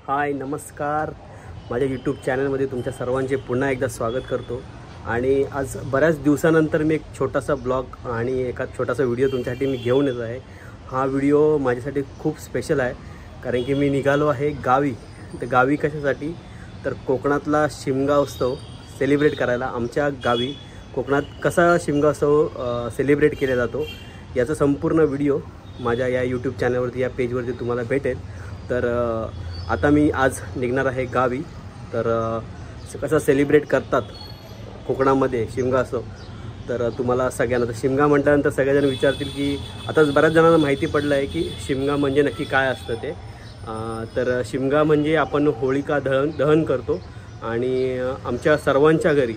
हाय नमस्कार, माझ्या यूट्यूब चॅनलमध्ये तुमच्या सर्वांचे पुन्हा एकदा स्वागत करतो. आणि आज बऱ्याच दिवसानंतर मी एक छोटासा ब्लॉग आणि एका छोटासा व्हिडिओ तुमच्यासाठी मी घेऊन येतो आहे. हा व्हिडिओ माझ्यासाठी खूप स्पेशल आहे, कारण की मी निघालो आहे गावी. तर गावी कशासाठी, तर कोकणातला शिमगा उत्सव सेलिब्रेट करायला. आमच्या गावी कोकणात कसा शिमगा उत्सव सेलिब्रेट केला जातो याचा संपूर्ण व्हिडिओ माझ्या या यूट्यूब चॅनलवरती, या पेजवरती तुम्हाला भेटेल. तर आता मी आज निघणार आहे गावी. तर कसं सेलिब्रेट करतात कोकणामध्ये शिमगा उत्सव, तर तुम्हाला सगळ्यांना, तर शिमगा म्हटल्यानंतर सगळेजण विचारतील की आता बऱ्याच जणांना माहिती पडलं आहे की शिमगा म्हणजे नक्की काय असतं ते. तर शिमगा म्हणजे आपण होळिका दहन करतो आणि आमच्या सर्वांच्या घरी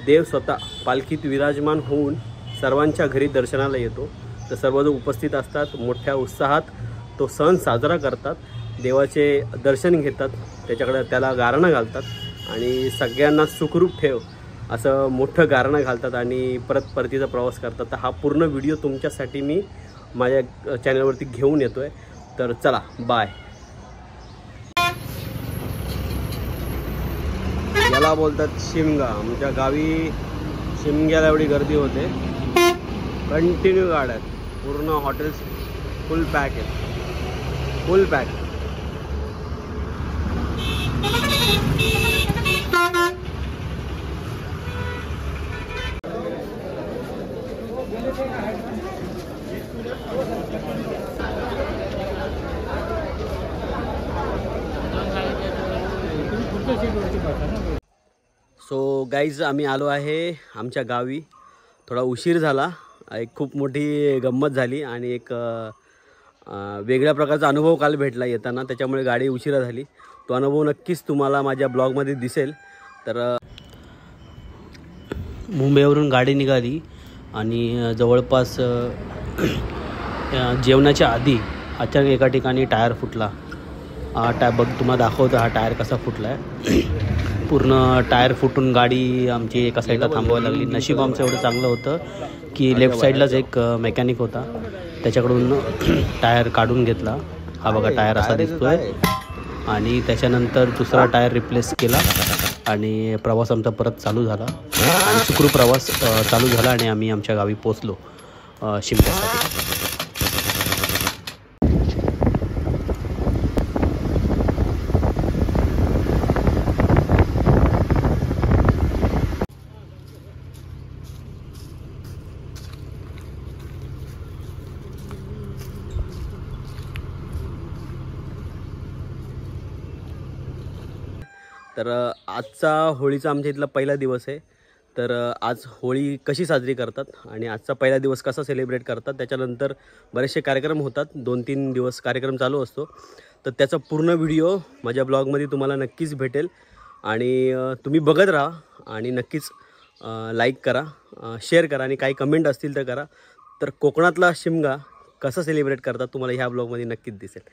देव स्वतः पालखीत विराजमान होऊन सर्वांच्या घरी दर्शनाला येतो. तर सर्वजण उपस्थित असतात, मोठ्या उत्साहात तो सण साजरा करतात, देवाचे दर्शन घेतात, त्याला गारणं घालतात आणि सगळ्यांना सुखरूप ठेव असं मोठं गारणं घालतात आणि परतीचा प्रवास करतात. तर हा पूर्ण व्हिडिओ तुमच्यासाठी मी माझ्या चॅनलवरती घेऊन येतो आहे. तर चला बाय. याला बोलतात शिमगा. आमच्या गावी शिमग्याला एवढी गर्दी होते, कंटिन्यू गाड्या, पूर्ण हॉटेल्स फुल पॅक आहेत, फुल पॅक. सो गाईज, आम्ही आलो आहे आमच्या गावी. थोडा उशीर झाला, एक खूप मोठी गंमत झाली आणि एक वेगळ्या प्रकारचा अनुभव काल भेटला येताना, त्याच्यामुळे गाडी उशिरा झाली. तो अनुभव नक्कीच तुम्हाला माझ्या ब्लॉगमध्ये दिसेल. तर मुंबईवरून गाडी निघाली आणि जवळपास जेवणाच्या आधी अचानक एका ठिकाणी टायर फुटला. बघ तुम्हाला दाखवतो हा टायर कसा फुटला आहे. पूर्ण टायर फुटून गाडी आमची एका साईडला थांबवायला लागली. नशीब आमचं एवढं चांगलं होतं की लेफ्ट साईडलाच एक मेकॅनिक होता, त्याच्याकडून टायर काढून घेतला. हा बघा टायर असा दिसतोय. आणि त्याच्यानंतर दुसरा टायर रिप्लेस केला आणि प्रवास आमचा परत चालू झाला आणि सुखरूप प्रवास चालू झाला आणि आम्ही आमच्या गावी पोचलो शिमग्यासाठी. तर आजचा होळीचा आमच्या इथला पहिला दिवस आहे. तर आज होळी कशी साजरी करतात आणि आजचा पहिला दिवस कसा सेलिब्रेट करतात, त्याच्यानंतर बरेचसे कार्यक्रम होतात, 2-3 दिवस कार्यक्रम चालू असतो. तर त्याचा पूर्ण व्हिडिओ माझ्या ब्लॉगमध्ये तुम्हाला नक्कीच भेटेल आणि तुम्ही बघत राहा आणि नक्कीच लाईक करा, शेअर करा आणि काही कमेंट असतील तर करा. तर कोकणातला शिमगा कसा सेलिब्रेट करतात तुम्हाला ह्या ब्लॉगमध्ये नक्कीच दिसेल.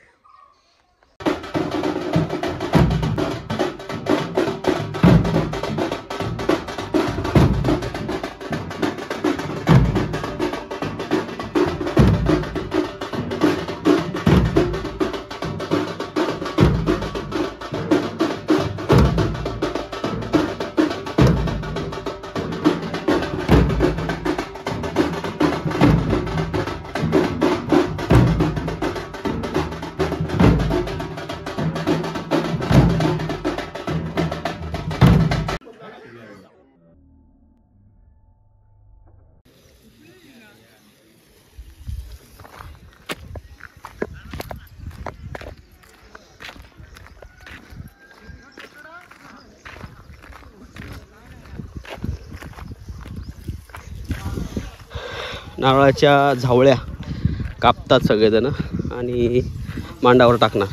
नारळाच्या झावळ्या कापतात सगळेजण आणि मांडावर टाकणार.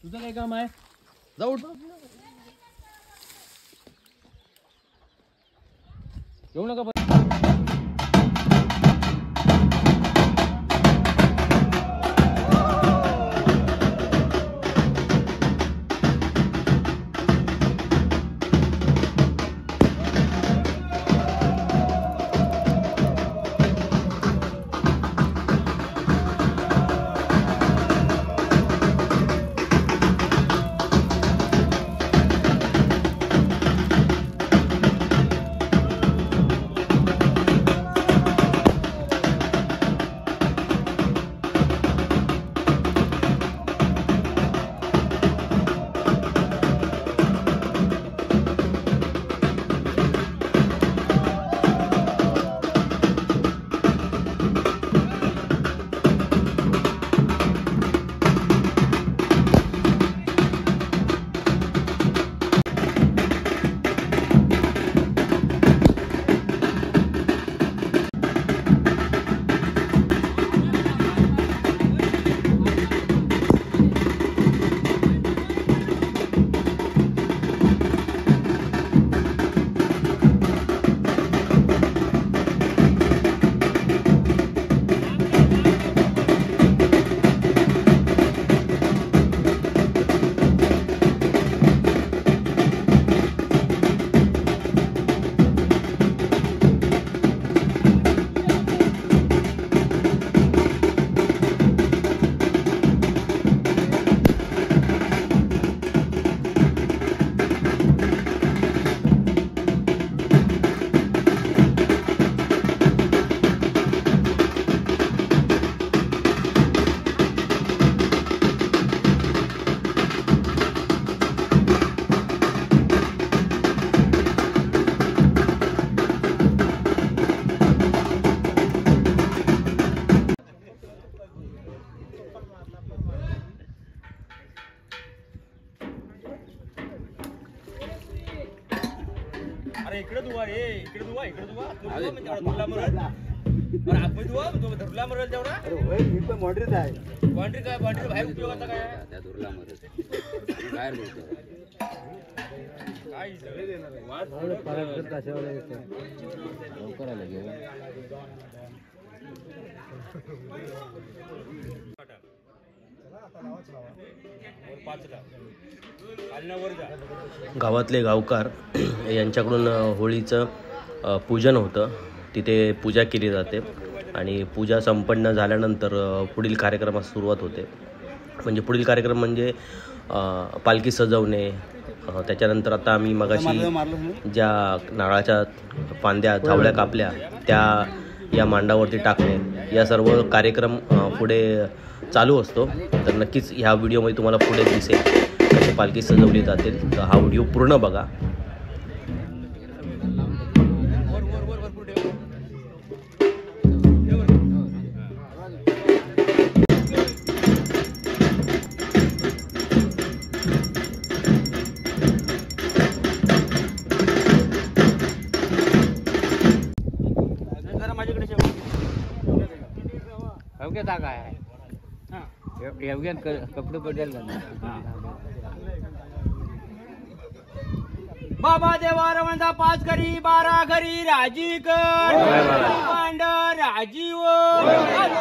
तुझं काय काम आहे? जाऊ येऊ नका. अरे इकडे दुवा रे, इकडे दुवा म्हणजे धरला मरल. अरे आपण दुवा धरला मरल तेवढा. अरे होय, मी पण मॉडरेट आहे. बाउंड्री बाहेर उपयोगाचा काय? त्या धरला मरल बाहेर मिळतो. काय लवकर आलं घेऊन. गावातले गावकार यांच्याकडून होळीचं पूजन होतं. तिथे पूजा केली जाते आणि पूजा संपन्न झाल्यानंतर पुढील कार्यक्रमास सुरुवात होते. पुढील कार्यक्रम म्हणजे पालखी सजवणे. त्याच्यानंतर आता आम्ही मगाशी ज्या नारळाच्या फांद्या धावळ्या कापल्या त्या या मांडावरती टाकणे, या सर्व कार्यक्रम पुढे चालू असतो. तर नक्कीच ह्या व्हिडिओमध्ये तुम्हाला पुढे दिसेल कशी पालखी सजवली जातील. तर हा व्हिडिओ पूर्ण बघा. जागा आहे कपडे बदल बाबा देवा रवंदा 5 घरी 12 घरी राजी कर पांड राजीव.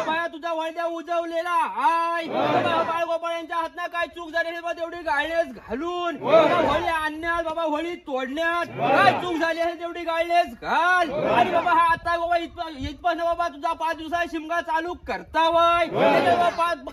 बाया तुझा वळद्या उजवलेला हाय. बाळगोपाळ यांच्या हातनं काय चूक झाली तेवढी गाळणेस घालून होळी आणण्यात बाबा होळी तोडण्यात काय चूक झाली आहे तेवढी गाळणेस घाल. आणि बाबा हा आता बाबा इथपासून बाबा तुझा 5 दिवसा शिमगा चालू करता वय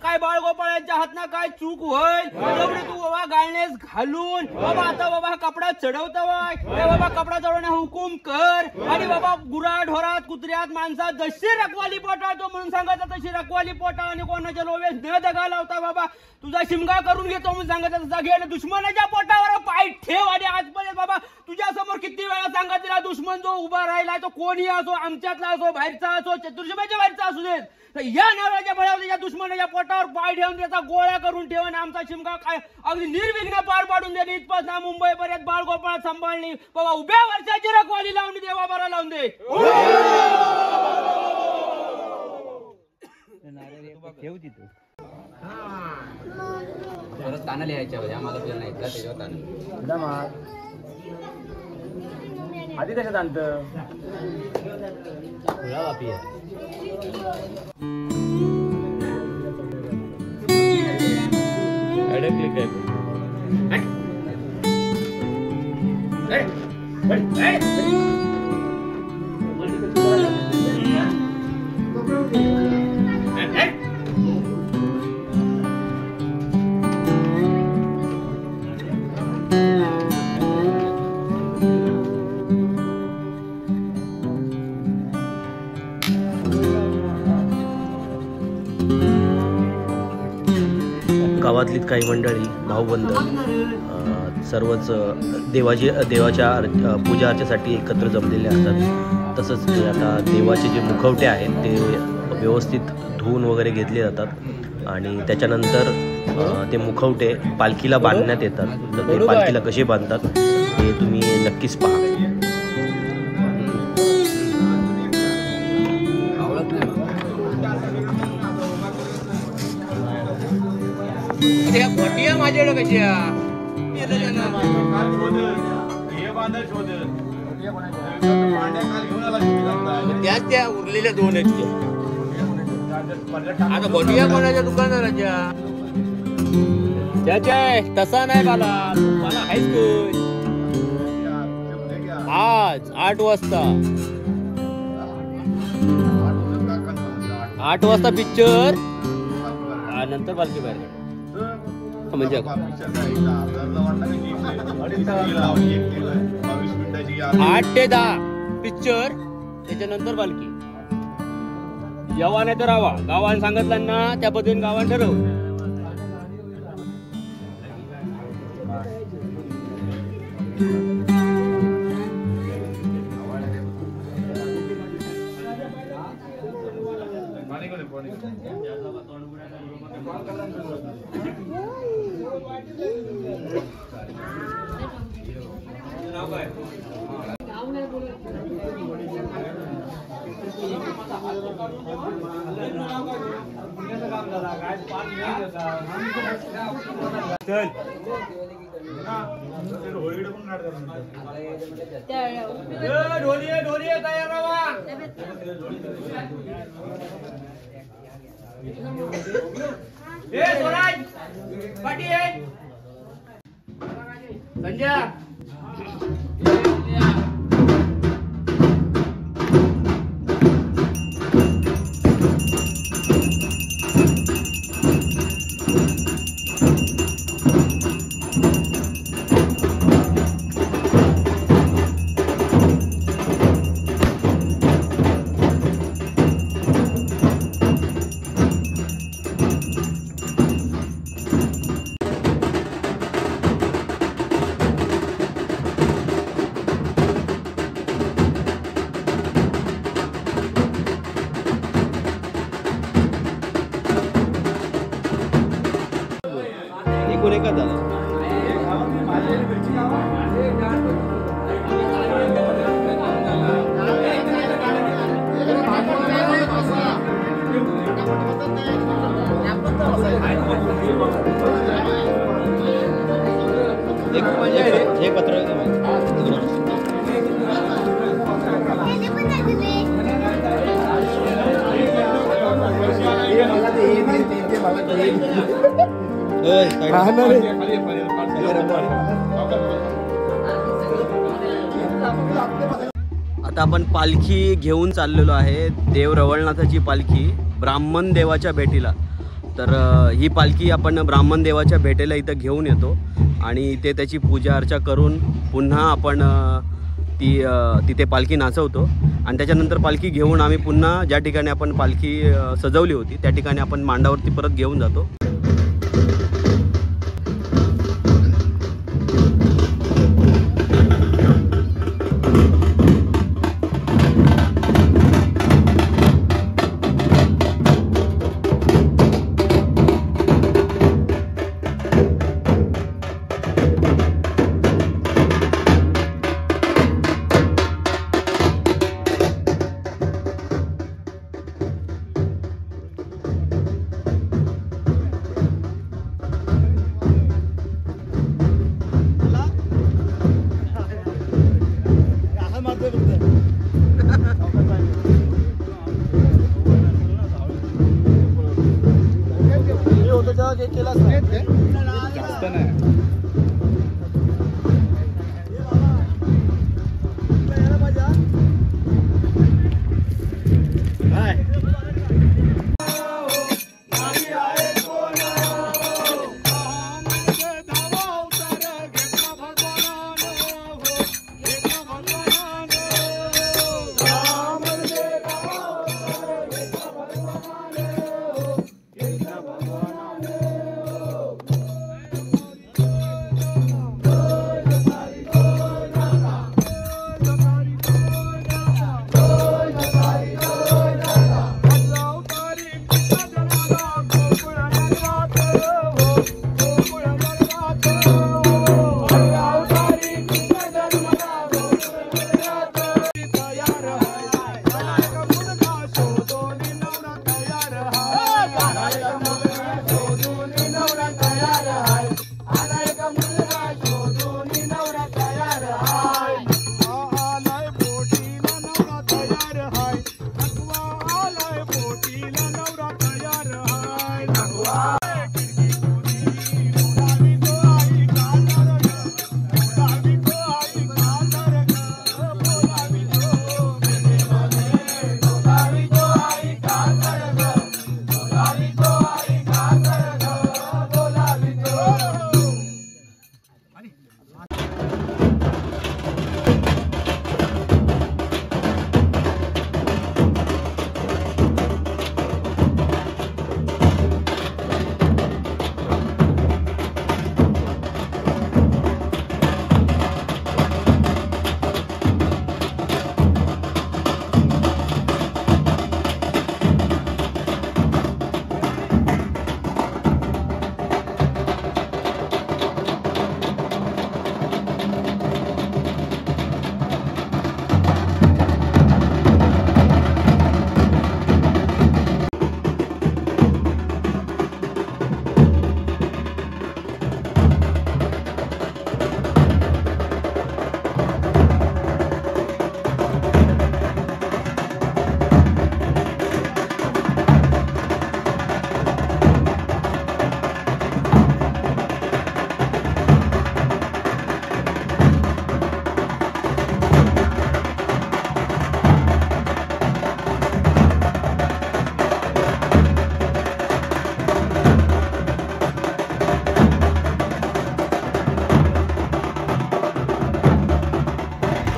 काय बाळगोपाळ यांच्या हातनं काय चूक होईल तेवढी तू बाबा गाळणेस घालून बाबा आता बाबा हा कपडा चढवता बाबा कपडा चढवण्या हुकूम कर. आणि बाबा गुरा ढोरात कुत्र्यात माणसात जशी रखवाली पोटाळतो म्हणून सांगायचं तशी रखवाली पोटाळ आणि कोणाच्या लोवेस न दगा लावता बाबा तुझा शिमगा करून घेतो म्हणून सांगायचं तसा घे. आणि दुश्मनाच्या पोटावर पाय ठेव. आणि आजपर्यंत बाबा तुझ्या समोर किती वेळा सांगायचं दुश्मन जो उभा राहिला तो कोणी असो, आमच्यातला असो, बाहेरचा असो, चतुर्शिमेच्या बाहेरचा असू देत, तर या नवऱ्याच्या बळावर त्याच्या दुश्मनाच्या पोटावर पाय ठेवून त्याचा गोळ्या करून ठेवून आमचा शिमगा काय अगदी निर्विघ्न पार पाडून दिली. इथपासून मुंबई पर्यंत बाळगोपाळ सांभाळणी बाबा उभ्या वर्षाची रखवाली लावून दे बाबा लावून दे. ठेव तिथं परत ताना लिहायच्या आम्हाला तुला नाही का त्याच्यावर ताना आधी कशात आणतं गावातली काही मंडळी भाऊबंद सर्वच देवाच्या पूजा अर्चेसाठी एकत्र जमलेले असतात. तसंच ते आता देवाचे जे मुखवटे आहेत ते व्यवस्थित धुवून वगैरे घेतले जातात आणि त्याच्यानंतर ते मुखवटे पालखीला बांधण्यात येतात. तर ते पालखीला कसे बांधतात हे तुम्ही नक्कीच पहा. माझ्याकडे कशी त्याच त्या उरलेल्या 2 आहेत. आता भटिया कोणाच्या दुकानदाराच्या त्याच्या तसा नाही मला हायस्कूल आज 8 वाजता 8 वाजता पिक्चर नंतर पालखी बाहेर म्हणजे 8 ते 10 पिक्चर त्याच्यानंतर पालखी. यावा नाही तर रावा गावाने सांगितलं ना त्या पद्धतीने गावाने ठरवलं. ढोली तयार राहा. स्वराज पाटील संजय एकूण एकच झालं. एक पत्र आता आपण पालखी घेऊन चाललेलो आहे, देव रवळनाथाची पालखी ब्राह्मण देवाच्या भेटीला. तर ही पालखी आपण ब्राह्मण देवाच्या भेटीला इथं घेऊन येतो आणि इथे त्याची पूजा अर्चा करून पुन्हा आपण तिथे पालखी नाचवतो आणि त्याच्यानंतर पालखी घेऊन आम्ही पुन्हा ज्या ठिकाणी आपण पालखी सजवली होती त्या ठिकाणी आपण मांडावरती परत घेऊन जातो.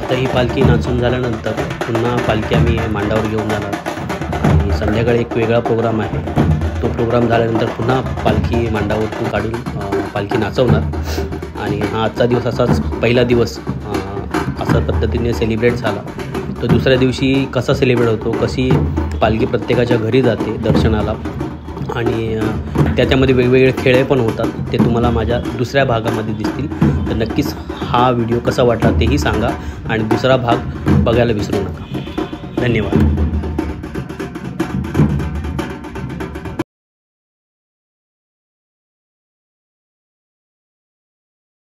आता ही पालखी नाचून झाल्यानंतर पुन्हा पालखी आम्ही मांडावर घेऊन जाणार आणि संध्याकाळी एक वेगळा प्रोग्राम आहे. तो प्रोग्राम झाल्यानंतर पुन्हा पालखी मांडावरतून काढून पालखी नाचवणार आणि हा आजचा दिवस असाच पहिला दिवस अशा पद्धतीने सेलिब्रेट झाला. तर दुसऱ्या दिवशी कसा सेलिब्रेट होतो, कशी पालखी प्रत्येकाच्या घरी जाते दर्शनाला आणि त्याच्यामध्ये वेगवेगळे खेळ पण होतात, ते तुम्हाला माझ्या दुसऱ्या भागामध्ये दिसतील. तर नक्कीच हा व्हिडिओ कसा वाटला तेही सांगा आणि दुसरा भाग बघायला विसरू नका. धन्यवाद.